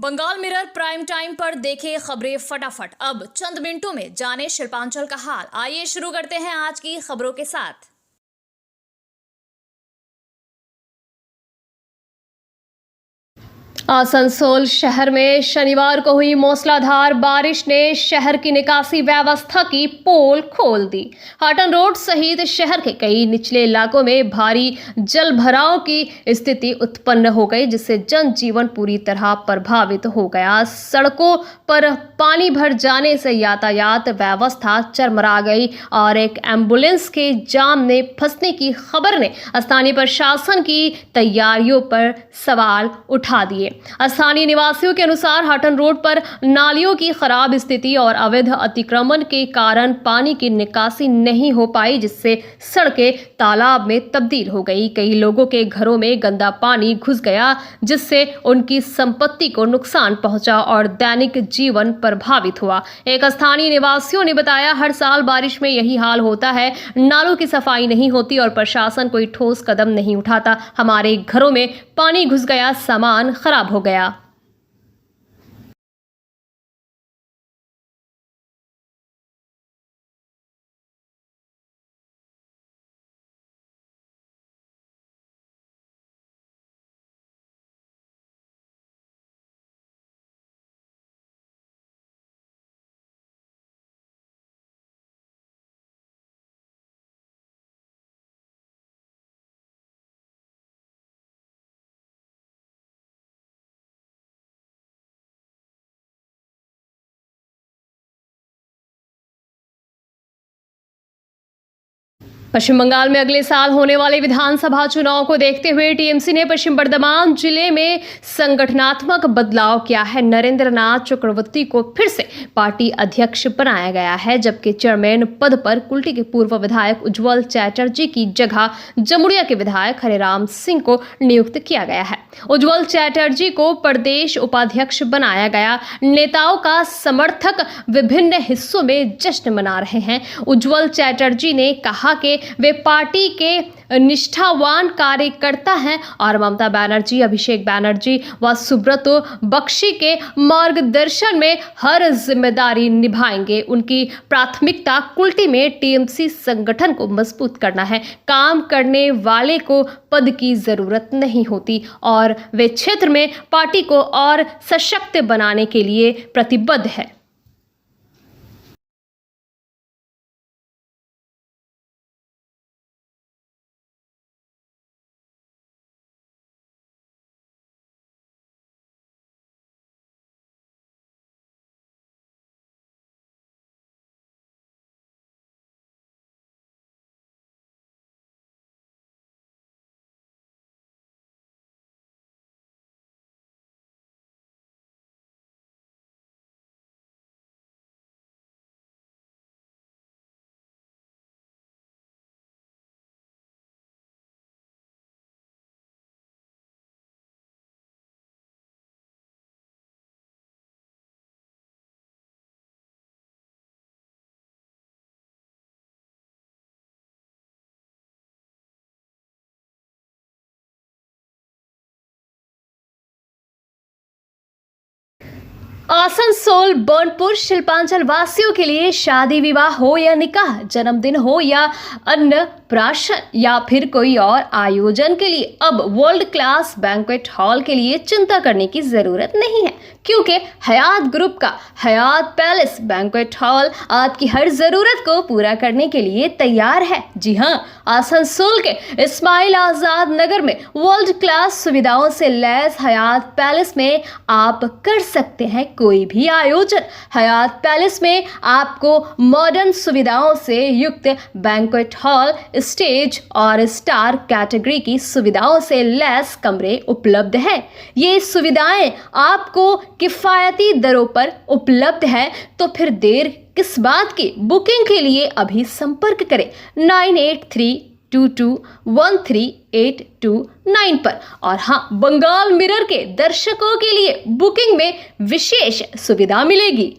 Bengal mirror prime time पर देखें खबरें फटाफट। अब चंद मिनटों में जाने शिल्पांचल का हाल। आइए शुरू करते हैं आज की खबरों के साथ। आसनसोल शहर में शनिवार को हुई मूसलाधार बारिश ने शहर की निकासी व्यवस्था की पोल खोल दी। हाटन रोड सहित शहर के कई निचले इलाकों में भारी जल भराव की स्थिति उत्पन्न हो गई, जिससे जनजीवन पूरी तरह प्रभावित हो गया। सड़कों पर पानी भर जाने से यातायात व्यवस्था चरमरा गई और एक एम्बुलेंस के जाम में फंसने की खबर ने स्थानीय प्रशासन की तैयारियों पर सवाल उठा दिए। स्थानीय निवासियों के अनुसार हाटन रोड पर नालियों की खराब स्थिति और अवैध अतिक्रमण के कारण पानी की निकासी नहीं हो पाई, जिससे सड़कें तालाब में तब्दील हो गई। कई लोगों के घरों में गंदा पानी घुस गया, जिससे उनकी संपत्ति को नुकसान पहुंचा और दैनिक जीवन प्रभावित हुआ। एक स्थानीय निवासियों ने बताया, हर साल बारिश में यही हाल होता है, नालों की सफाई नहीं होती और प्रशासन कोई ठोस कदम नहीं उठाता। हमारे घरों में पानी घुस गया, सामान खराब हो गया। पश्चिम बंगाल में अगले साल होने वाले विधानसभा चुनाव को देखते हुए टीएमसी ने पश्चिम बर्धमान जिले में संगठनात्मक बदलाव किया है। नरेंद्र नाथ चक्रवर्ती को फिर से पार्टी अध्यक्ष बनाया गया है, जबकि चेयरमैन पद पर कुल्टी के पूर्व विधायक उज्जवल चैटर्जी की जगह जमुड़िया के विधायक हरिराम सिंह को नियुक्त किया गया है। उज्जवल चैटर्जी को प्रदेश उपाध्यक्ष बनाया गया। नेताओं का समर्थक विभिन्न हिस्सों में जश्न मना रहे हैं। उज्जवल चैटर्जी ने कहा कि वे पार्टी के निष्ठावान कार्यकर्ता हैं और ममता बनर्जी, अभिषेक बनर्जी व सुब्रतो बख्शी के मार्गदर्शन में हर जिम्मेदारी निभाएंगे। उनकी प्राथमिकता कुल्टी में टीएमसी संगठन को मजबूत करना है। काम करने वाले को पद की जरूरत नहीं होती और वे क्षेत्र में पार्टी को और सशक्त बनाने के लिए प्रतिबद्ध है। आसनसोल बर्नपुर शिल्पांचल वासियों के लिए शादी विवाह हो या निकाह, जन्मदिन हो या अन्नप्राशन या फिर कोई और आयोजन के लिए अब वर्ल्ड क्लास बैंक्वेट हॉल के लिए चिंता करने की जरूरत नहीं है, क्योंकि हयात ग्रुप का हयात पैलेस बैंक्वेट हॉल आपकी हर जरूरत को पूरा करने के लिए तैयार है। जी हाँ, आसनसोल के इस्माइल आजाद नगर में वर्ल्ड क्लास सुविधाओं से लैस हयात पैलेस में आप कर सकते हैं कोई भी आयोजन। हयात पैलेस में आपको मॉडर्न सुविधाओं से युक्त बैंक्वेट हॉल, स्टेज और स्टार कैटेगरी की सुविधाओं से लैस कमरे उपलब्ध है। ये सुविधाएं आपको किफायती दरों पर उपलब्ध है, तो फिर देर किस बात की। बुकिंग के लिए अभी संपर्क करें 9832213829 पर। और हाँ, बंगाल मिरर के दर्शकों के लिए बुकिंग में विशेष सुविधा मिलेगी।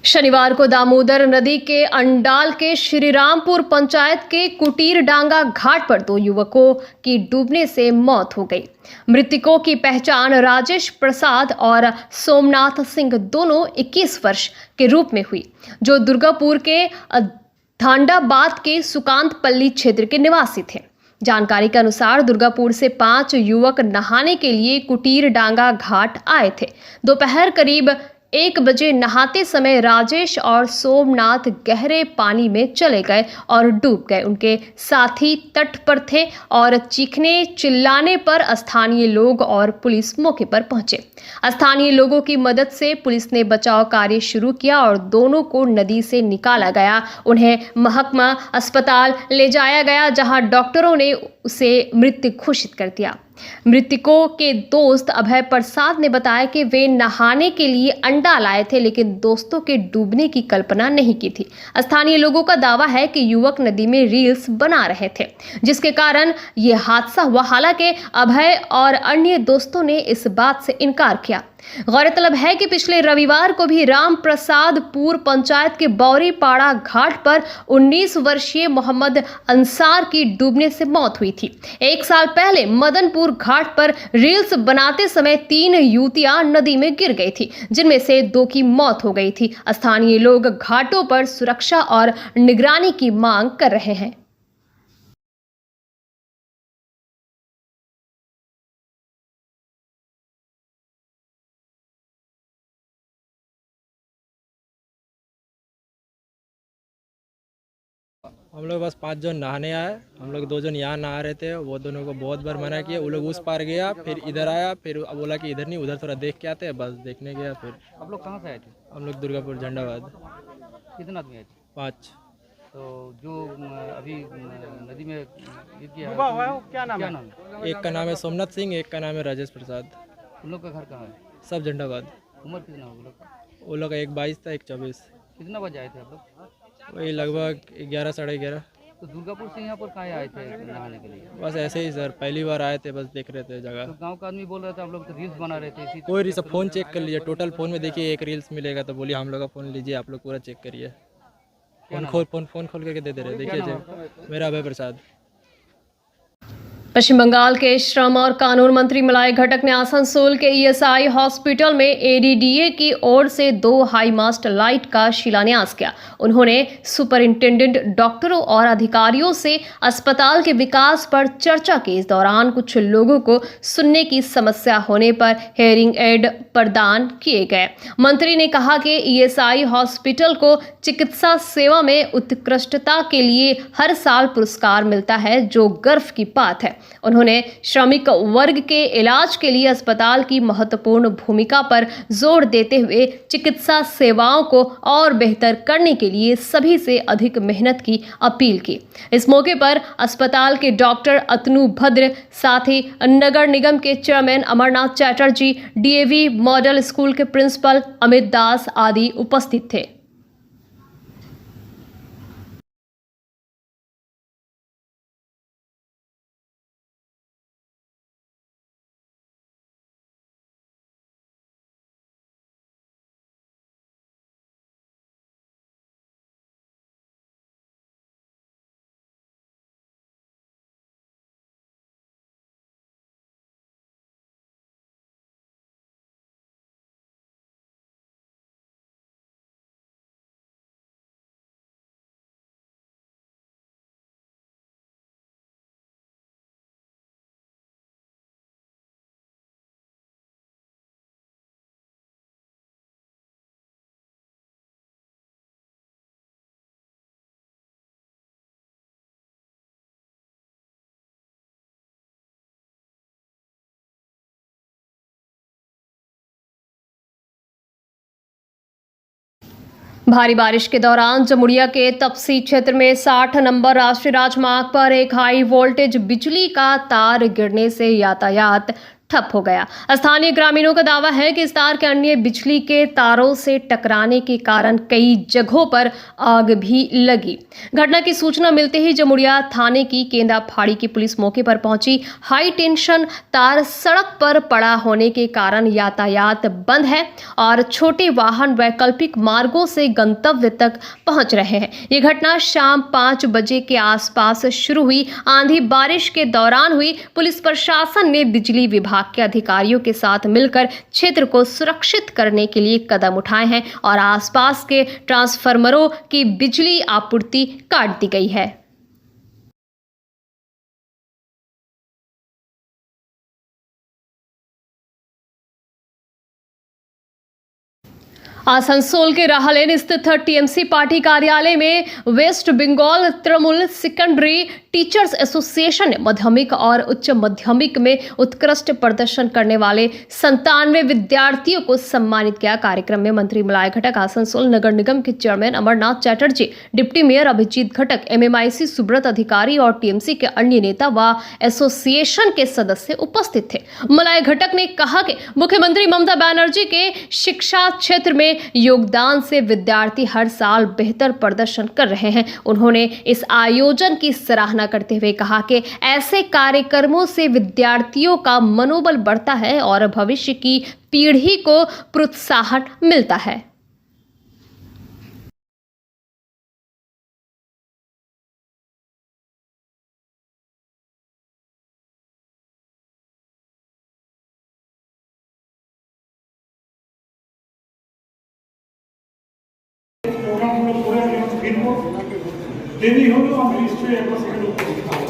शनिवार को दामोदर नदी के अंडाल के श्रीरामपुर पंचायत के कुटीर डांगा घाट पर 2 युवकों की डूबने से मौत हो गई। मृतकों की पहचान राजेश प्रसाद और सोमनाथ सिंह दोनों 21 वर्ष के रूप में हुई, जो दुर्गापुर के धांडाबाद के सुकांतपल्ली क्षेत्र के निवासी थे। जानकारी के अनुसार दुर्गापुर से 5 युवक नहाने के लिए कुटीर डांगा घाट आए थे। दोपहर करीब 1 बजे नहाते समय राजेश और सोमनाथ गहरे पानी में चले गए और डूब गए। उनके साथी तट पर थे और चीखने चिल्लाने पर स्थानीय लोग और पुलिस मौके पर पहुंचे। स्थानीय लोगों की मदद से पुलिस ने बचाव कार्य शुरू किया और दोनों को नदी से निकाला गया। उन्हें महकमा अस्पताल ले जाया गया, जहां डॉक्टरों ने उसे मृत घोषित कर दिया। मृतकों के दोस्त अभय प्रसाद ने बताया कि वे नहाने के लिए अंडाल आए थे, लेकिन दोस्तों के डूबने की कल्पना नहीं की थी। स्थानीय लोगों का दावा है कि युवक नदी में रील्स बना रहे थे, जिसके कारण ये हादसा हुआ। हालांकि अभय और अन्य दोस्तों ने इस बात से इनकार किया। गौरतलब है कि पिछले रविवार को भी राम प्रसादपुर पंचायत के बौरीपाड़ा घाट पर 19 वर्षीय मोहम्मद अंसार की डूबने से मौत हुई थी। 1 साल पहले मदनपुर घाट पर रील्स बनाते समय 3 युवतियां नदी में गिर गई थी, जिनमें से 2 की मौत हो गई थी। स्थानीय लोग घाटों पर सुरक्षा और निगरानी की मांग कर रहे हैं। हम लोग बस 5 जन नहाने आए। हम लोग 2 जन यहाँ नहा रहे थे। वो दोनों को बहुत बार मना किया। वो लोग उस पार गया, फिर इधर आया, फिर बोला कि इधर नहीं उधर थोड़ा देख के आते हैं। बस देखने गया। फिर आप लोग कहाँ से आए थे? हम लोग दुर्गापुर झंडाबाद। कितना आदमी आए थे? 5। तो जो अभी नदी में गिर गया क्या नाम है? एक का नाम है सोमनाथ सिंह, एक का नाम है राजेश प्रसाद। उन लोग का घर कहाँ है? सब झंडाबाद। उम्र कितना हो लोग? वो लोग का एक 22 था, एक 24। कितना बजे आए थे आप लोग? वही लगभग 11 साढ़े 11। तो दुर्गापुर से यहाँ पर कहाँ आए थे नहाने के लिए? बस ऐसे ही सर, पहली बार आए थे, बस देख रहे थे तो जगह। गांव का आदमी बोल रहा था आप लोग तो रील्स बना रहे थे इसी कोई रील्स फ़ोन चेक कर लीजिए। टोटल फ़ोन में देखिए एक रील्स मिलेगा, तो बोलिए हम लोग का फ़ोन लीजिए, आप लोग पूरा चेक करिए। फ़ोन खोल करके दे दे रहे। देखिए मेरा अभय प्रसाद। पश्चिम बंगाल के श्रम और कानून मंत्री मलाय घटक ने आसनसोल के ईएसआई हॉस्पिटल में एडीडीए की ओर से 2 हाई मास्ट लाइट का शिलान्यास किया। उन्होंने सुपरिंटेंडेंट, डॉक्टरों और अधिकारियों से अस्पताल के विकास पर चर्चा की। इस दौरान कुछ लोगों को सुनने की समस्या होने पर हेयरिंग एड प्रदान किए गए। मंत्री ने कहा कि ईएसआई हॉस्पिटल को चिकित्सा सेवा में उत्कृष्टता के लिए हर साल पुरस्कार मिलता है, जो गर्व की बात है। उन्होंने श्रमिक वर्ग के इलाज के लिए अस्पताल की महत्वपूर्ण भूमिका पर जोर देते हुए चिकित्सा सेवाओं को और बेहतर करने के लिए सभी से अधिक मेहनत की अपील की। इस मौके पर अस्पताल के डॉक्टर अतनु भद्र, साथ ही नगर निगम के chairman Amarnath Chatterjee, DAV model school के प्रिंसिपल अमित दास आदि उपस्थित थे। भारी बारिश के दौरान जमुड़िया के तपसी क्षेत्र में 60 नंबर राष्ट्रीय राजमार्ग पर एक हाई वोल्टेज बिजली का तार गिरने से यातायात ठप हो गया। स्थानीय ग्रामीणों का दावा है कि इस तार के अन्य बिजली के तारों से टकराने के कारण कई जगहों पर आग भी लगी। घटना की सूचना मिलते ही जमुड़िया थाने की केंदा फाड़ी की पुलिस मौके पर पहुंची। हाई टेंशन तार सड़क पर पड़ा होने के कारण यातायात बंद है और छोटे वाहन वैकल्पिक मार्गों से गंतव्य तक पहुंच रहे हैं। ये घटना शाम 5 बजे के आसपास शुरू हुई। आंधी बारिश के दौरान हुई। पुलिस प्रशासन ने बिजली विभाग के अधिकारियों के साथ मिलकर क्षेत्र को सुरक्षित करने के लिए कदम उठाए हैं और आसपास के ट्रांसफार्मरों की बिजली आपूर्ति काट दी गई है। आसनसोल के राहलेन स्थित टीएमसी पार्टी कार्यालय में West Bengal Trinamool secondary teachers association ने माध्यमिक और उच्च माध्यमिक में उत्कृष्ट प्रदर्शन करने वाले 97 विद्यार्थियों को सम्मानित किया। कार्यक्रम में मंत्री मलाय घटक, आसनसोल नगर निगम के chairman Amarnath Chatterjee, deputy mayor Abhijit Ghatak, MMIC Subrat अधिकारी और टीएमसी के अन्य नेता व एसोसिएशन के सदस्य उपस्थित थे। मलाय घटक ने कहा कि मुख्यमंत्री ममता बनर्जी के शिक्षा क्षेत्र में योगदान से विद्यार्थी हर साल बेहतर प्रदर्शन कर रहे हैं। उन्होंने इस आयोजन की सराहना करते हुए कहा कि ऐसे कार्यक्रमों से विद्यार्थियों का मनोबल बढ़ता है और भविष्य की पीढ़ी को प्रोत्साहन मिलता है। প্রোগ্রামগুলো করে আমি ফিরবো, দেরি হলেও আমি নিশ্চয়ই একবার সেখানে উপস্থিত হবো।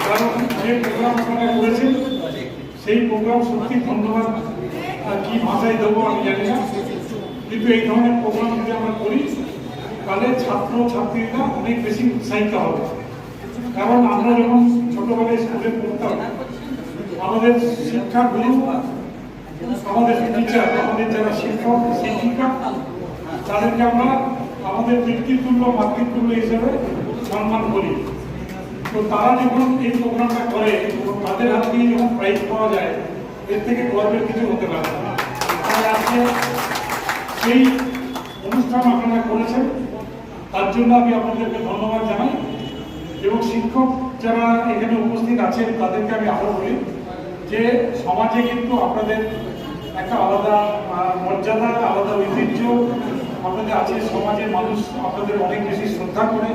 কারণ যে প্রোগ্রাম আপনারা করেছেন সেই প্রোগ্রাম সত্যি ধন্যবাদ কি ভাষায় দেবো আমি জানি না, কিন্তু এই ধরনের প্রোগ্রাম যদি আমরা করি তাহলে ছাত্র ছাত্রীরা অনেক বেশি উৎসাহিত হবে। কারণ আমরা যখন ছোটবেলায় স্কুলে পড়তাম আমাদের শিক্ষাগুরু, আমাদের টিচার, আমাদের যারা শিক্ষক শিক্ষিকা তাদেরকে আমরা আমাদের পিতৃতুল্য মাতৃতুল্য হিসেবে সম্মান করি। তো তারা যখন এই প্রোগ্রামটা করে তাদের হাত দিয়ে যখন প্রাইজ পাওয়া যায় এর থেকে গর্বের কিছু হতে পারে না। তাই আজকে সেই অনুষ্ঠান আপনারা করেছেন তার জন্য আমি আপনাদেরকে ধন্যবাদ জানাই এবং শিক্ষক যারা এখানে উপস্থিত আছেন তাদেরকে আমি আরও বলি যে সমাজে কিন্তু আপনাদের একটা আলাদা মর্যাদা, আলাদা ঐতিহ্য আপনাদের আছে। সমাজের মানুষ আপনাদের অনেক বেশি শ্রদ্ধা করে,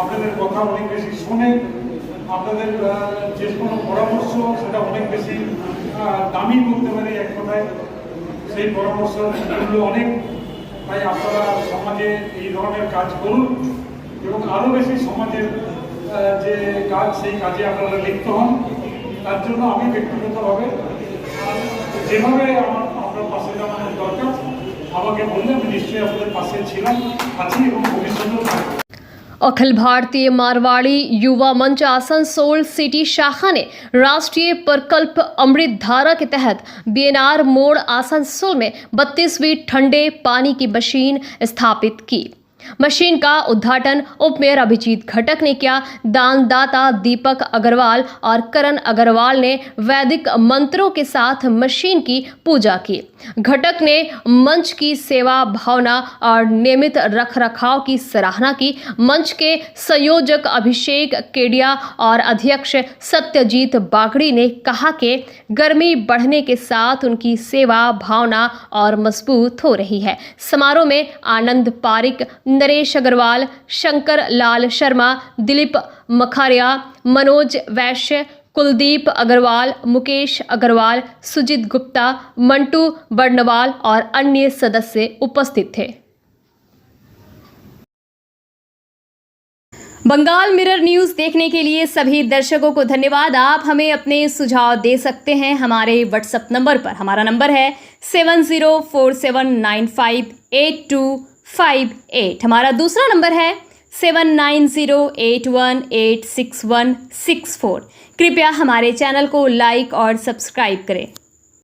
আপনাদের কথা অনেক বেশি শোনে, আপনাদের যে কোনো পরামর্শ সেটা অনেক বেশি দামি বলতে পারে এক কথায়, সেই পরামর্শগুলো অনেক। তাই আপনারা সমাজে এই ধরনের কাজ করুন এবং আরও বেশি সমাজের যে কাজ সেই কাজে আপনারা লিপ্ত হন। তার জন্য আমি ব্যক্তিগতভাবে যেভাবে আপনার পাশে দাঁড়ানোর দরকার আমাকে বললে আমি নিশ্চয়ই আপনাদের পাশে ছিলাম, আছি এবং ভবিষ্যতেও থাকবো। अखिल भारतीय मारवाड़ी युवा मंच आसनसोल सिटी शाखा ने राष्ट्रीय प्रकल्प अमृत धारा के तहत बीएनआर मोड़ आसनसोल में 32वीं ठंडे पानी की मशीन स्थापित की। मशीन का उद्घाटन उप मेयर अभिजीत घटक ने किया। दानदाता दीपक अग्रवाल और करण अग्रवाल ने वैदिक मंत्रों के साथ मशीन की पूजा की। घटक ने मंच की सेवा भावना और नियमित रखरखाव की सराहना की। मंच के संयोजक अभिषेक केडिया और अध्यक्ष सत्यजीत बागड़ी ने कहा कि गर्मी बढ़ने के साथ उनकी सेवा भावना और मजबूत हो रही है। समारोह में आनंद पारिक, नरेश अग्रवाल, शंकर लाल शर्मा, दिलीप मखारिया, मनोज वैश्य, कुलदीप अग्रवाल, मुकेश अग्रवाल, सुजीत गुप्ता, मंटू बर्नवाल और अन्य सदस्य उपस्थित थे। बंगाल मिरर न्यूज़ देखने के लिए सभी दर्शकों को धन्यवाद। आप हमें अपने सुझाव दे सकते हैं हमारे व्हाट्सएप नंबर पर। हमारा नंबर है 7047958258। हमारा दूसरा नंबर है 7908186164। कृपया हमारे चैनल को लाइक और सब्सक्राइब करें।